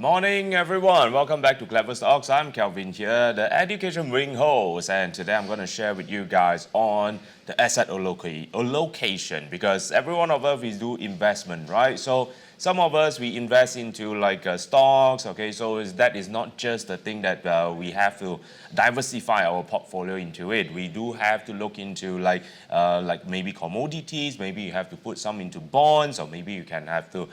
Morning, everyone. Welcome back to Klever Stocks. I'm Kelvin here, the education wing host, and today I'm going to share with you guys on the asset allocation because every one of us we do investment, right? So some of us we invest into like stocks. Okay, so that is not just the thing that we have to diversify our portfolio into it. We do have to look into like maybe commodities. Maybe you have to put some into bonds, or maybe you can have to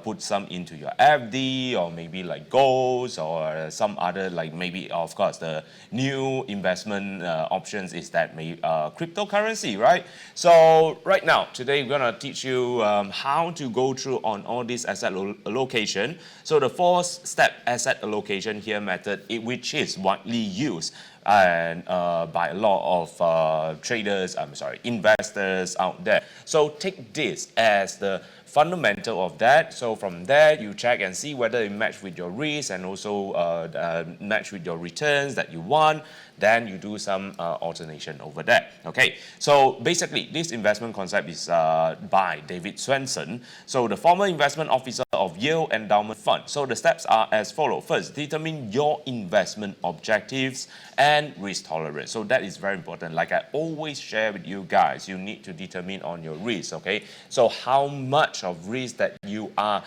put some into your FD, or maybe like golds, or some other like maybe of course the new investment options is that cryptocurrency, right? So right now today we're gonna teach you how to go through on all this asset allocation. So the 4-step asset allocation here method, which is widely used and by a lot of investors out there. So take this as the fundamental of that. So from there, you check and see whether it match with your risk and also match with your returns that you want. Then you do some alternation over there. Okay, so basically this investment concept is by David Swenson, so the former investment officer of Yale Endowment Fund. So the steps are as follows. First, determine your investment objectives and risk tolerance. So that is very important. Like I always share with you guys, you need to determine on your risk. Okay, so how much of risk that you are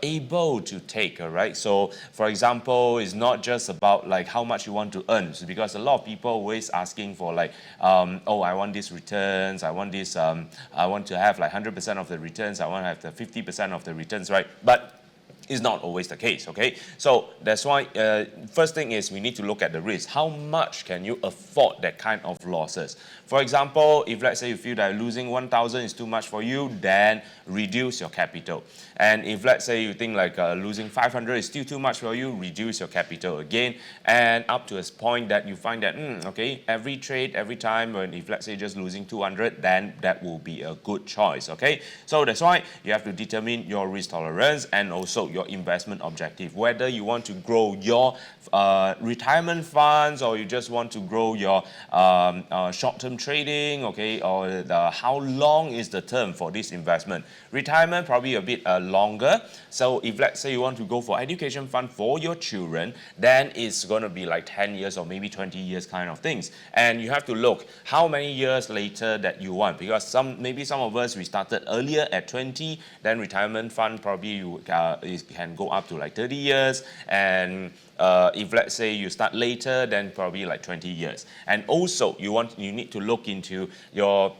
able to take. All right, so for example, it's not just about like how much you want to earn, so because a lot of people always asking for like oh, I want these returns, I want this I want to have like 100% of the returns, I want to have the 50% of the returns, right? But it's not always the case. Okay, so that's why first thing is we need to look at the risk. How much can you afford that kind of losses? For example, if let's say you feel that losing 1,000 is too much for you, then reduce your capital. And if let's say you think like losing 500 is still too much for you, reduce your capital again, and up to a point that you find that okay, every trade, every time, when if let's say just losing 200, then that will be a good choice. Okay, so that's why you have to determine your risk tolerance and also your investment objective, whether you want to grow your retirement funds, or you just want to grow your short-term trading, okay, or how long is the term for this investment. Retirement probably a bit longer, so if let's say you want to go for education fund for your children, then it's going to be like 10 years or maybe 20 years kind of things, and you have to look how many years later that you want, because maybe some of us we started earlier at 20, then retirement fund probably you can go up to like 30 years, and if let's say you start later, then probably like 20 years. And also you need to look into your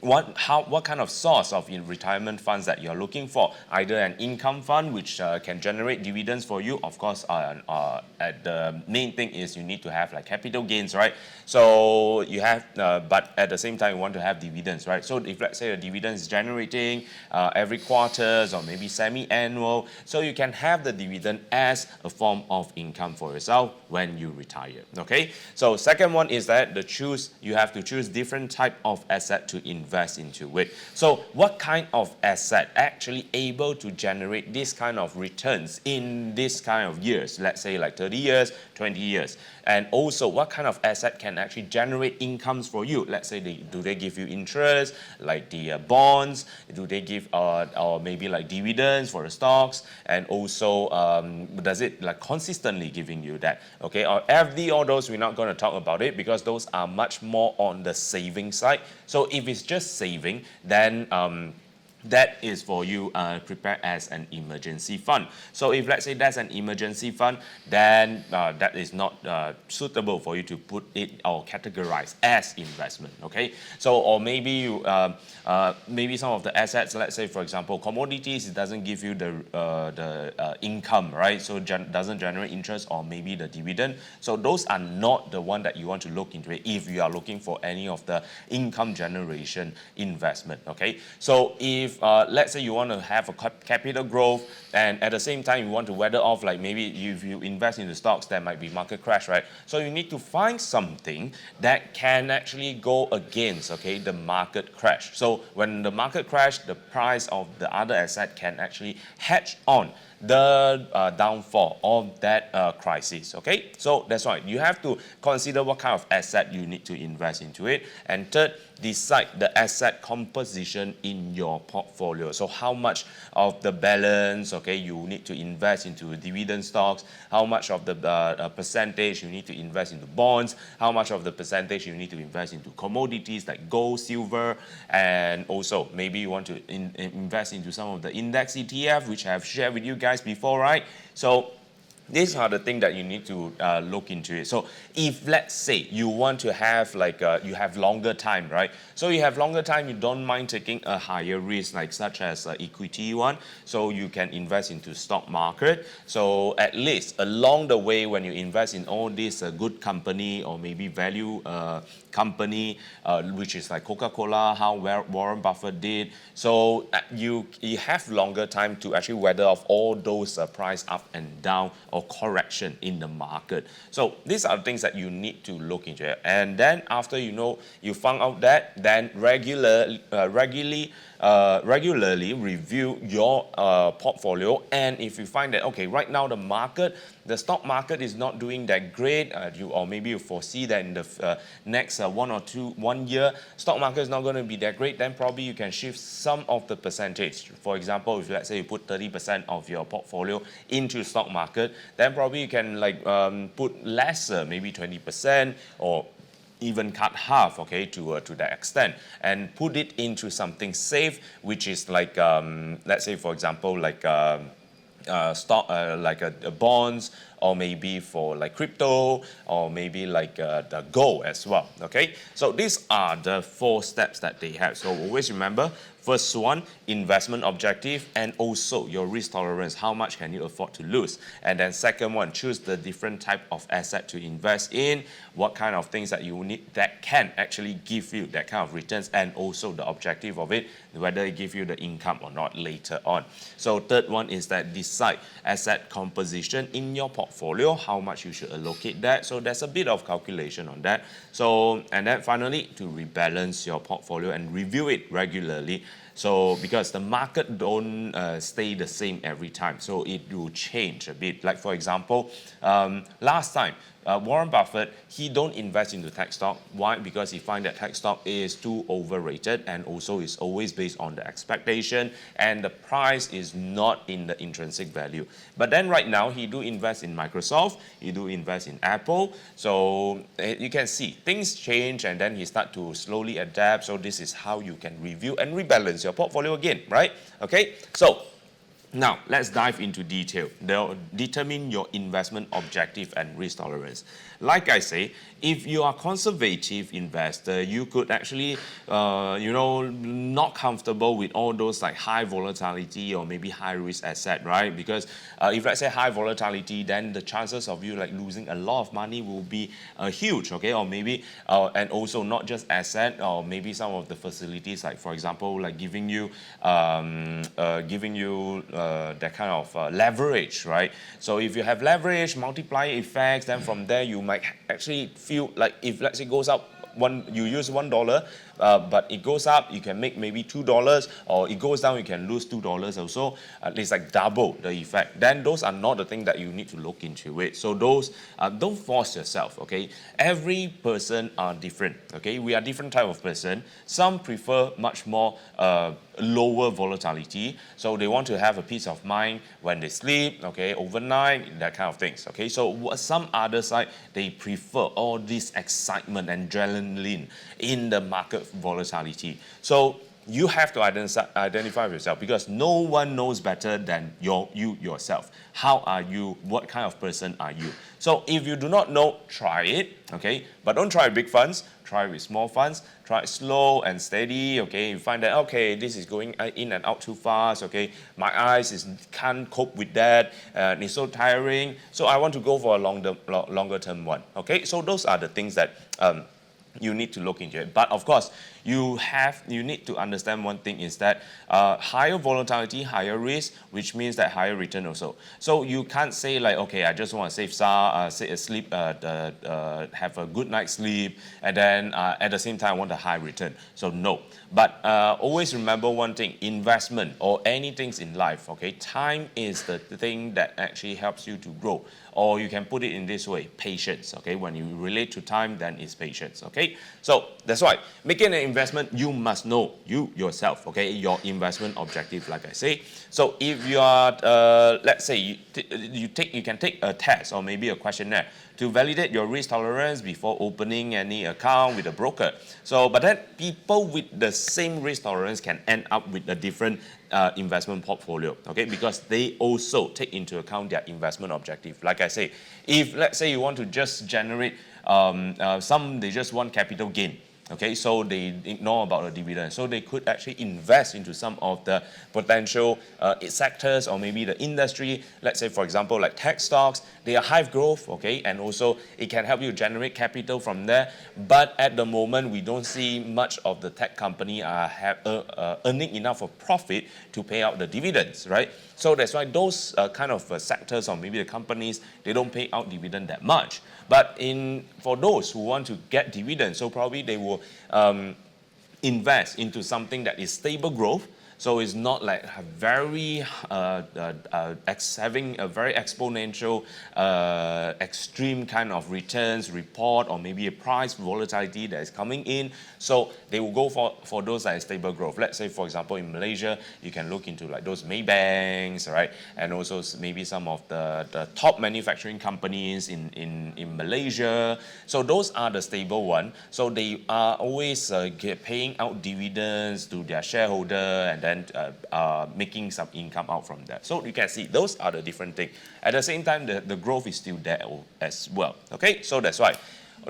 what kind of source of retirement funds that you're looking for. Either an income fund which can generate dividends for you. Of course, the main thing is you need to have like capital gains, right? So you have, but at the same time you want to have dividends, right? So if let's say the dividend is generating every quarters or maybe semi-annual, so you can have the dividend as a form of income for yourself when you retire. Okay. So second one is that you have to choose different type of asset to invest into it. So what kind of asset actually able to generate this kind of returns in this kind of years, let's say like 30 years, 20 years, and also what kind of asset can actually generate incomes for you. Let's say do they give you interest like the bonds, do they give or maybe like dividends for the stocks, and also does it like consistently giving you that? Okay, or FD, all those we're not going to talk about it because those are much more on the saving side. So if it's just saving, then that is for you prepared as an emergency fund. So if let's say that's an emergency fund, then that is not suitable for you to put it or categorize as investment. Okay, so or maybe you maybe some of the assets, let's say for example commodities, it doesn't give you the income, right? So doesn't generate interest or maybe the dividend. So those are not the one that you want to look into it if you are looking for any of the income generation investment. Okay, so if let's say you want to have a capital growth and at the same time you want to weather off, like maybe if you invest in the stocks, there might be market crash, right? So you need to find something that can actually go against, okay, the market crash. So when the market crash, the price of the other asset can actually hedge on the downfall of that crisis. Okay, so that's why you have to consider what kind of asset you need to invest into it. And third, decide the asset composition in your portfolio. So how much of the balance, okay, you need to invest into dividend stocks, how much of the percentage you need to invest into bonds, how much of the percentage you need to invest into commodities like gold, silver, and also maybe you want to invest into some of the index ETF, which I have shared with you guys before, right? So these are the things that you need to look into it. So if let's say you want to have like you have longer time, right? So you have longer time, you don't mind taking a higher risk, like such as equity one. So you can invest into stock market. So at least along the way, when you invest in all this good company or maybe value company, which is like Coca-Cola, how Warren Buffett did. So you have longer time to actually weather off all those price up and down or correction in the market. So these are things that you need to look into. And then after you found out that, then regularly review your portfolio. And if you find that, okay, right now the stock market is not doing that great, or maybe you foresee that in the next 1 year, stock market is not going to be that great, then probably you can shift some of the percentage. For example, if let's say you put 30% of your portfolio into stock market, then probably you can put lesser, maybe 20%, or even cut half, okay, to that extent, and put it into something safe, which is like let's say for example like stock, like bonds, or maybe for like crypto, or maybe like the gold as well. Okay, so these are the 4 steps that they have. So always remember, first one, investment objective and also your risk tolerance. How much can you afford to lose? And then second one, choose the different type of asset to invest in. What kind of things that you need that can actually give you that kind of returns, and also the objective of it, whether it give you the income or not later on. So third one is that decide asset composition in your portfolio, how much you should allocate that. So there's a bit of calculation on that. So, and then finally, to rebalance your portfolio and review it regularly. So because the market don't stay the same every time, so it will change a bit. Like for example, last time, Warren Buffett, he don't invest into tech stock. Why? Because he find that tech stock is too overrated, and also is always based on the expectation, and the price is not in the intrinsic value. But then right now, he do invest in Microsoft, he do invest in Apple. So you can see things change, and then he start to slowly adapt. So this is how you can review and rebalance your portfolio again, right? Okay, so now, let's dive into detail. They'll determine your investment objective and risk tolerance. Like I say, if you are a conservative investor, you could actually, not comfortable with all those like high volatility or maybe high risk asset, right? Because if let's say high volatility, then the chances of you like losing a lot of money will be huge, okay? Or maybe, and also not just asset, or maybe some of the facilities, like for example, like giving you that kind of leverage, right? So if you have leverage, multiplier effects, then from there you might actually feel like if let's say it goes up, you use $1, but it goes up, you can make maybe $2, or it goes down, you can lose $2 also. It's like double the effect. Then those are not the things that you need to look into it. So those, don't force yourself, okay? Every person are different, okay? We are different type of person. Some prefer much more lower volatility, so they want to have a peace of mind when they sleep, okay, overnight, that kind of things, okay? So some other side, they prefer all this excitement and adrenaline in the market volatility. So you have to identify yourself, because no one knows better than you yourself. How are you? What kind of person are you? So if you do not know, try it, okay? But don't try big funds. Try with small funds. Try slow and steady, okay? You find that, okay, this is going in and out too fast, okay? My eyes can't cope with that. It's so tiring. So I want to go for a longer term one, okay? So those are the things that you need to look into it. But of course, you need to understand one thing is that higher volatility, higher risk, which means that higher return also. So you can't say like, okay, I just want to save sleep, have a good night's sleep, and then at the same time I want a high return. So no. But always remember one thing: investment or anything in life. Okay, time is the thing that actually helps you to grow. Or you can put it in this way: patience. Okay, when you relate to time, then it's patience. Okay, so that's why making an investment, you must know you yourself. Okay, your investment objective, like I say. So if you are, let's say you can take a test or maybe a questionnaire to validate your risk tolerance before opening any account with a broker. So, but then people with the same risk tolerance can end up with a different investment portfolio, okay? Because they also take into account their investment objective. Like I say, if let's say you want to just generate they just want capital gain. Okay, so they ignore about the dividend. So they could actually invest into some of the potential sectors or maybe the industry. Let's say, for example, like tech stocks, they are high growth, okay, and also it can help you generate capital from there. But at the moment, we don't see much of the tech company earning enough of profit to pay out the dividends, right? So that's why those kind of sectors or maybe the companies, they don't pay out dividend that much. But for those who want to get dividends, so probably they will invest into something that is stable growth. So it's not like having a very exponential, extreme kind of returns report or maybe a price volatility that is coming in. So they will go for those that is stable growth. Let's say, for example, in Malaysia, you can look into like those Maybanks, right? And also maybe some of the top manufacturing companies in Malaysia. So those are the stable ones. So they are always paying out dividends to their shareholder and then making some income out from that. So you can see those are the different things. At the same time, the growth is still there as well. Okay, so that's why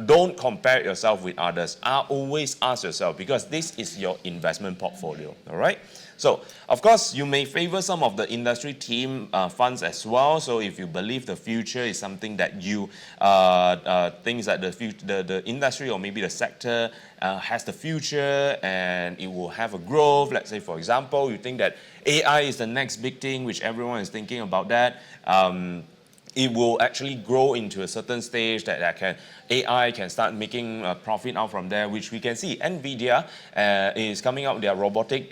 don't compare yourself with others. Always ask yourself, because this is your investment portfolio. All right. So, of course, you may favor some of the industry team funds as well. So, if you believe the future is something that you think that the industry or maybe the sector has the future and it will have a growth. Let's say, for example, you think that AI is the next big thing, which everyone is thinking about that. It will actually grow into a certain stage that AI can start making profit out from there, which we can see. NVIDIA is coming out with their robotic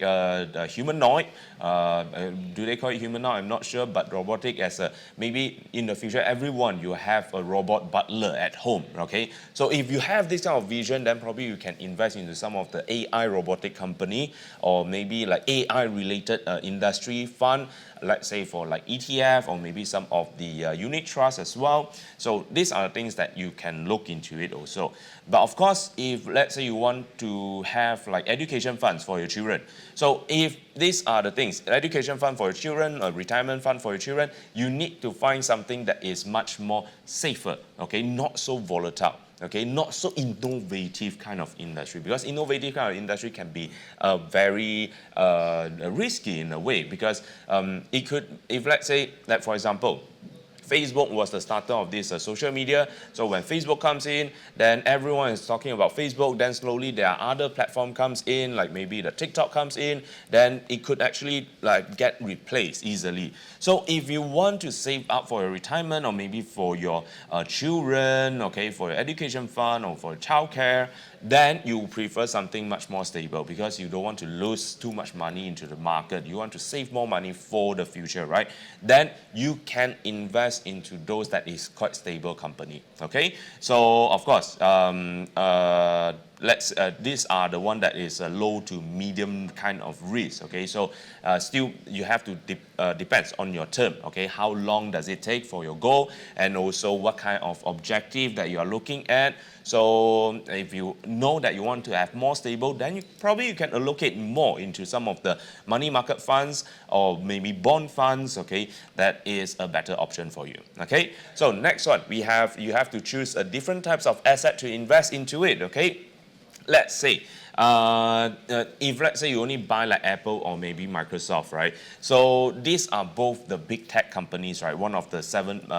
humanoid. Do they call it humanoid? I'm not sure, but robotic as maybe in the future, everyone you have a robot butler at home. Okay, so if you have this kind of vision, then probably you can invest into some of the AI robotic company or maybe like AI related industry fund. Let's say for like ETF or maybe some of the unit trusts as well. So these are things that you can look into it also. But of course, if let's say you want to have like education funds for your children. So if these are the things, education fund for your children, a retirement fund for your children, you need to find something that is much more safer, okay, not so volatile. Okay, not so innovative kind of industry, because innovative kind of industry can be very risky in a way, because it could, if let's say that for example, Facebook was the starter of this social media. So when Facebook comes in, then everyone is talking about Facebook. Then slowly there are other platform comes in, like maybe the TikTok comes in. Then it could actually like get replaced easily. So if you want to save up for your retirement or maybe for your children, okay, for your education fund or for childcare, then you prefer something much more stable, because you don't want to lose too much money into the market. You want to save more money for the future, right? Then you can invest into those that is quite stable company. Okay, so of course, these are the one that is a low to medium kind of risk. Okay, so still you have to depends on your term. Okay, how long does it take for your goal, and also what kind of objective that you are looking at. So if you know that you want to have more stable, then you can allocate more into some of the money market funds or maybe bond funds. Okay, that is a better option for you. Okay, so next one you have to choose a different types of asset to invest into it. Okay. let's say, if let's say you only buy like Apple or maybe Microsoft, right? So these are both the big tech companies, right? One of the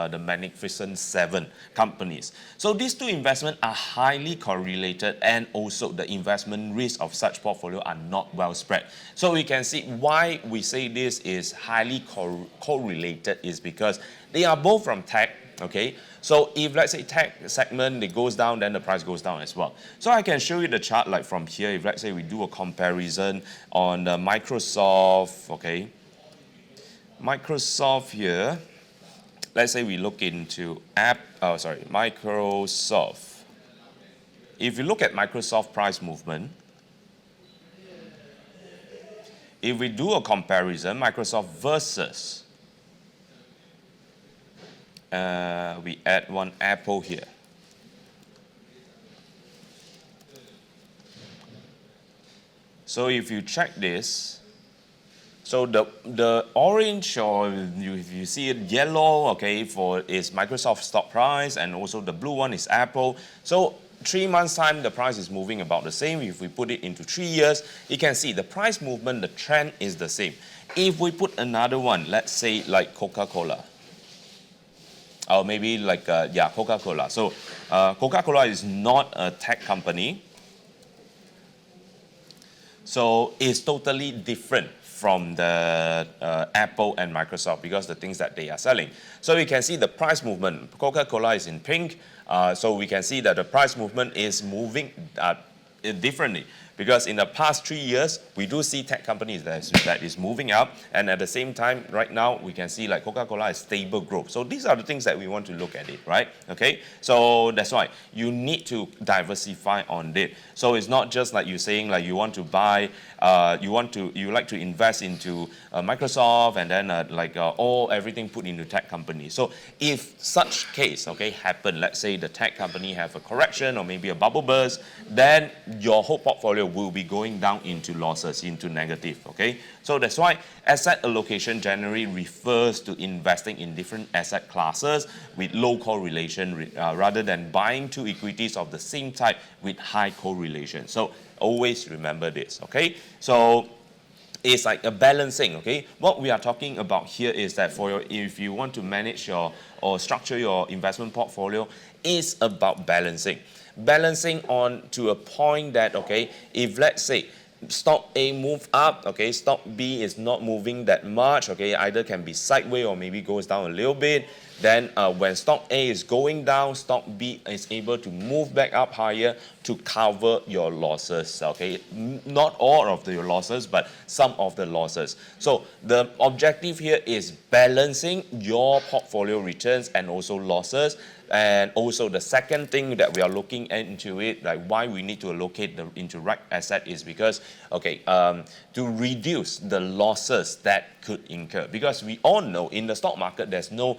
the magnificent seven companies. So these two investments are highly correlated, and also the investment risk of such portfolio are not well spread. So we can see why we say this is highly correlated is because they are both from tech. Okay, so if let's say tech segment it goes down, then the price goes down as well. So I can show you the chart like from here. If let's say we do a comparison on Microsoft, okay, Microsoft here. Let's say we look into Microsoft. If you look at Microsoft price movement, if we do a comparison, Microsoft versus we add one Apple here. So if you check this, so the orange, or if you see it yellow, okay, is Microsoft stock price, and also the blue one is Apple. So 3 months time, the price is moving about the same. If we put it into 3 years, you can see the price movement, the trend is the same. If we put another one, let's say like Coca-Cola, or maybe like, Coca-Cola. So Coca-Cola is not a tech company. So it's totally different from the Apple and Microsoft, because the things that they are selling. So we can see the price movement. Coca-Cola is in pink. So we can see that the price movement is moving differently. Because in the past 3 years, we do see tech companies that is moving up, and at the same time, right now, we can see like Coca-Cola is stable growth. So these are the things that we want to look at it, right? Okay, so that's why you need to diversify on it. So it's not just like you saying like you want to buy, you like to invest into Microsoft, and then everything put into tech company. So if such case, okay, happen, let's say the tech company have a correction or maybe a bubble burst, then your whole portfolio will be going down into losses, into negative, okay? So that's why asset allocation generally refers to investing in different asset classes with low correlation rather than buying two equities of the same type with high correlation. So always remember this, okay? So it's like a balancing, okay? What we are talking about here is that if you want to manage or structure your investment portfolio, it's about balancing. Balancing on to a point that, okay, if let's say stock A move up, okay, stock B is not moving that much, okay, either can be sideways or maybe goes down a little bit, then when stock A is going down, stock B is able to move back up higher to cover your losses, okay? Not all of your losses, but some of the losses. So the objective here is balancing your portfolio returns and also losses. And also the second thing that we are looking into it, like why we need to allocate into right asset, is because, okay, to reduce the losses that could incur. Because we all know in the stock market, there's no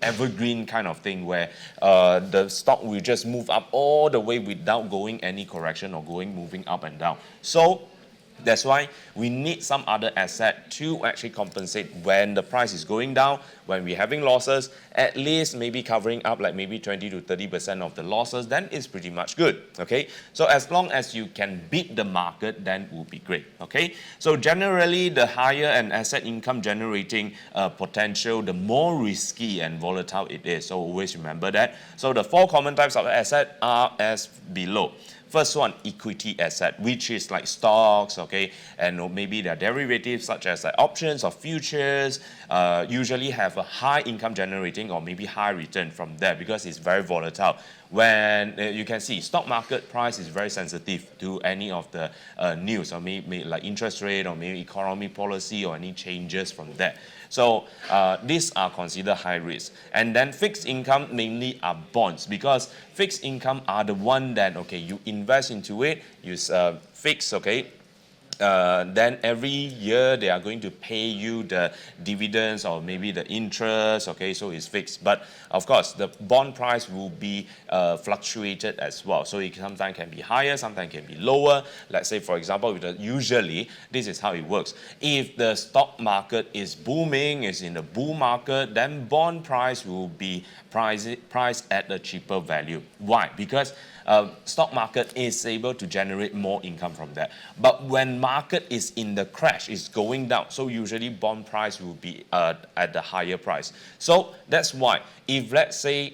evergreen kind of thing where the stock will just move up all the way without going any correction or moving up and down. So that's why we need some other asset to actually compensate when the price is going down, when we're having losses, at least maybe covering up like maybe 20 to 30% of the losses, then it's pretty much good, okay? So as long as you can beat the market, then will be great, okay? So generally, the higher an asset income generating potential, the more risky and volatile it is. So always remember that. So the 4 common types of asset are as below. First one, equity asset, which is like stocks, okay, and maybe their derivatives such as like options or futures, usually have a high income generating or maybe high return from there because it's very volatile. When you can see stock market price is very sensitive to any of the news, or maybe like interest rate or maybe economy policy or any changes from there. So these are considered high risk. And then fixed income mainly are bonds, because fixed income are the one that, okay, you invest into it, you fix, okay, then every year they are going to pay you the dividends or maybe the interest, okay, so it's fixed. But of course, the bond price will be fluctuated as well. So it sometimes can be higher, sometimes can be lower. Let's say, for example, usually this is how it works. If the stock market is booming, is in the bull market, then bond price will be priced at a cheaper value. Why? Because stock market is able to generate more income from that. But when market is in the crash, it's going down, so usually bond price will be at the higher price. So that's why if let's say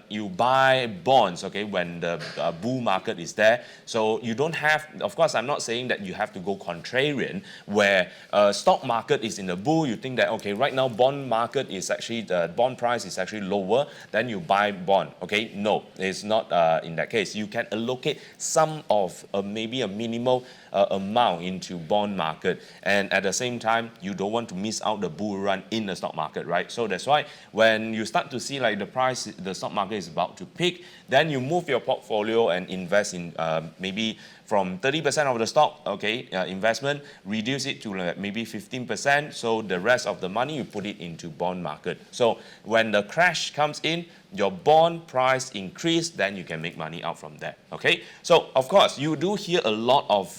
you buy bonds, okay, when the bull market is there, so you don't have, of course, I'm not saying that you have to go contrarian, where stock market is in the bull, you think that, okay, right now bond market is actually, the bond price is actually lower, then you buy bond, okay? No, it's not in that case. You can allocate some of maybe a minimal amount into bond market, and at the same time you don't want to miss out the bull run in the stock market, right? So that's why when you start to see like the stock market is about to peak, then you move your portfolio and invest in maybe from 30% of the stock, okay, investment, reduce it to maybe 15%. So the rest of the money you put it into bond market. So when the crash comes in, your bond price increase, then you can make money out from there. Okay, so of course you do hear a lot of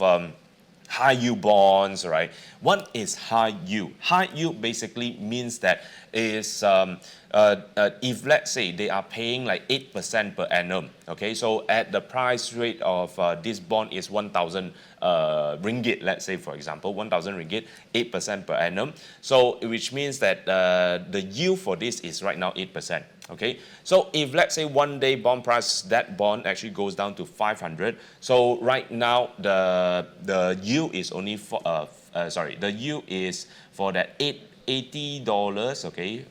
high yield bonds, right? What is high yield? High yield basically means that is if let's say they are paying like 8% per annum, okay, so at the price rate of this bond is 1,000 ringgit, let's say for example, 1,000 ringgit, 8% per annum, so which means that the yield for this is right now 8%. Okay, so if let's say one day bond price, that bond actually goes down to 500, so right now the yield is only for the yield is for that $80, okay,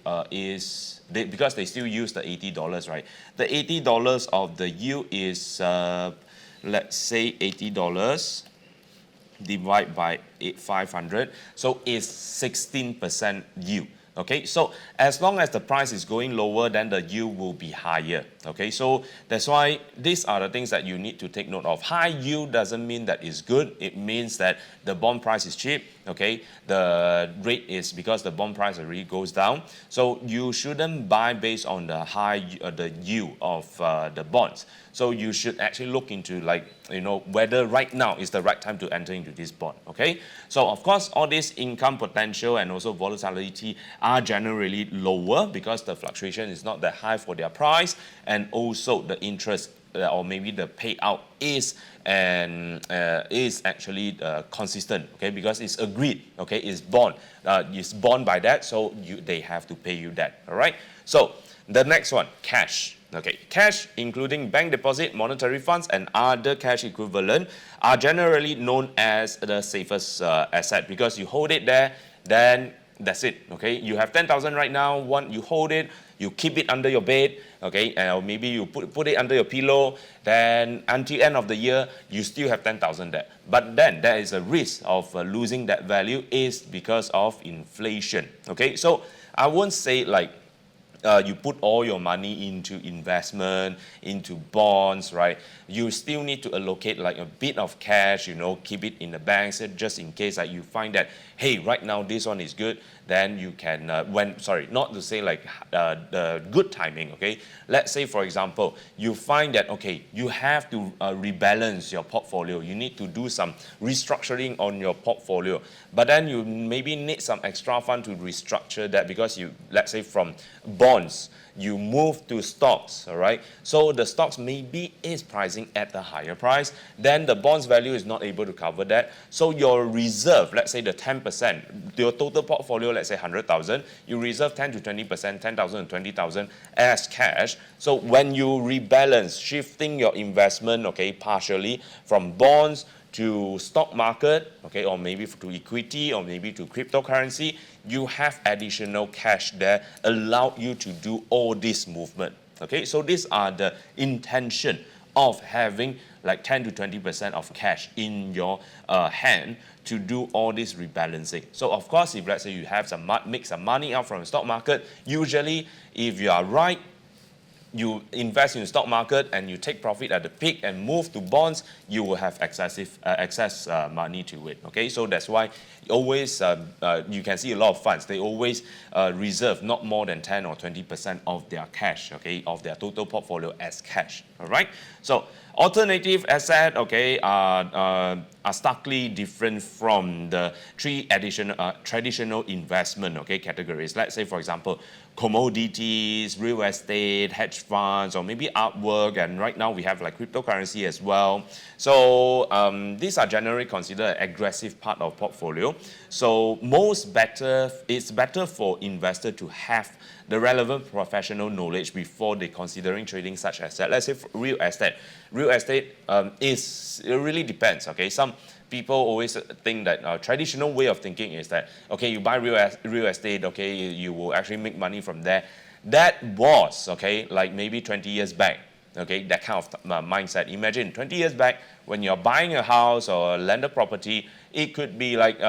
because they still use the $80, right? The $80 of the yield is let's say $80 divided by 500, so it's 16% yield. Okay, so as long as the price is going lower, then the yield will be higher. Okay, so that's why these are the things that you need to take note of. High yield doesn't mean that it's good. It means that the bond price is cheap. Okay, the rate is because the bond price already goes down. So you shouldn't buy based on the the yield of the bonds. So you should actually look into, like, you know, whether right now is the right time to enter into this bond. Okay, so of course all this income potential and also volatility are generally lower because the fluctuation is not that high for their price, and also the interest or maybe the payout is actually consistent, okay, because it's agreed, okay, it's bond by that, so they have to pay you that. All right, so the next one, cash. Okay, cash, including bank deposit, monetary funds, and other cash equivalent, are generally known as the safest asset, because you hold it there, then that's it. Okay, you have 10,000 right now. You hold it, you keep it under your bed. Okay, or maybe you put it under your pillow. Then until end of the year, you still have 10,000 there. But then there is a risk of losing that value, is because of inflation. Okay, so I won't say like you put all your money into investment, into bonds, right? You still need to allocate like a bit of cash, you know, keep it in the bank, so just in case like you find that, hey, right now this one is good, then you can, not to say like the good timing, okay? Let's say, for example, you find that, okay, you have to rebalance your portfolio. You need to do some restructuring on your portfolio. But then you maybe need some extra fund to restructure that, because you, let's say from bonds, you move to stocks, all right? So the stocks maybe is pricing at a higher price, then the bonds value is not able to cover that. So your reserve, let's say the 10%, your total portfolio, let's say 100,000, you reserve 10 to 20%, 10,000 and 20,000 as cash. So when you rebalance, shifting your investment, okay, partially from bonds to stock market, okay, or maybe to equity, or maybe to cryptocurrency, you have additional cash there, allow you to do all this movement. Okay, so these are the intention of having like 10 to 20% of cash in your hand to do all this rebalancing. So of course, if let's say you have make some money out from the stock market, usually if you are right, you invest in the stock market and you take profit at the peak and move to bonds, you will have excess money to it. Okay, so that's why always you can see a lot of funds, they always reserve not more than 10 or 20% of their cash, okay, of their total portfolio as cash. All right, so alternative asset, okay, are starkly different from the three traditional investment, okay, categories. Let's say, for example, commodities, real estate, hedge funds, or maybe artwork, and right now we have like cryptocurrency as well. So these are generally considered an aggressive part of portfolio. So it's better for investor to have the relevant professional knowledge before they considering trading such asset. Let's say real estate. Real estate it really depends. Okay, some people always think that traditional way of thinking is that, okay, you buy real estate, okay, you will actually make money from there. That was, okay, like maybe 20 years back, okay, that kind of mindset. Imagine 20 years back when you're buying a house or a landed property, it could be like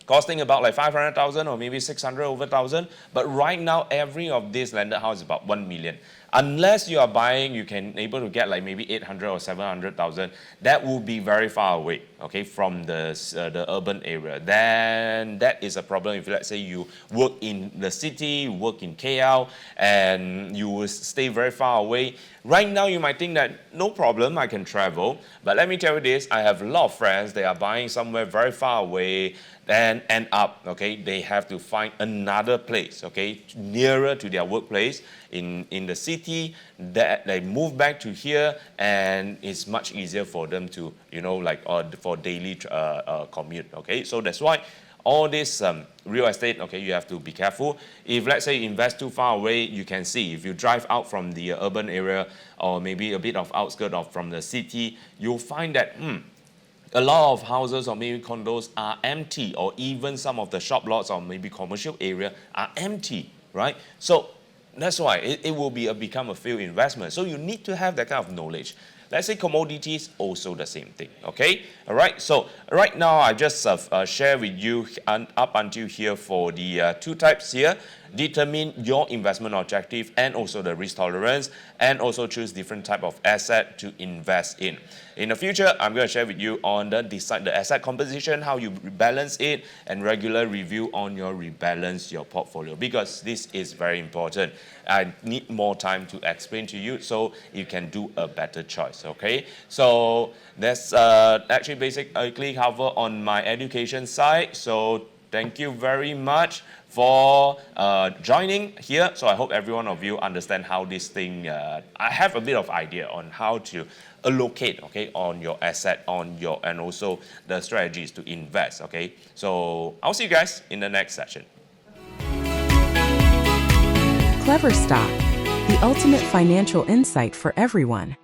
costing about like 500,000 or maybe 600 over 1,000. But right now, every of these landed house is about 1 million. Unless you are buying, you can able to get like maybe 800 or 700,000. That will be very far away, okay, from the urban area. Then that is a problem if, let's say, you work in the city, you work in KL, and you will stay very far away. Right now, you might think that no problem, I can travel. But let me tell you this, I have a lot of friends, they are buying somewhere very far away, then end up, okay, they have to find another place, okay, nearer to their workplace in the city, that they move back to here, and it's much easier for them to, you know, like for daily commute, okay. So that's why all this real estate, okay, you have to be careful. If, let's say, you invest too far away, you can see if you drive out from the urban area or maybe a bit of outskirt of from the city, you'll find that a lot of houses or maybe condos are empty, or even some of the shop lots or maybe commercial area are empty, right? So that's why it will become a failed investment. So you need to have that kind of knowledge. Let's say commodities, also the same thing, okay? All right, so right now I just share with you up until here for the two types here. Determine your investment objective and also the risk tolerance, and also choose different type of asset to invest in. In the future, I'm going to share with you on decide the asset composition, how you rebalance it, and regular review on your rebalance your portfolio, because this is very important. I need more time to explain to you so you can do a better choice, okay? So that's actually basically cover on my education side. So thank you very much for joining here. So I hope every one of you understand how this thing, I have a bit of idea on how to allocate, okay, on your asset, and also the strategies to invest, okay. So I'll see you guys in the next session. KleverStock, the ultimate financial insight for everyone.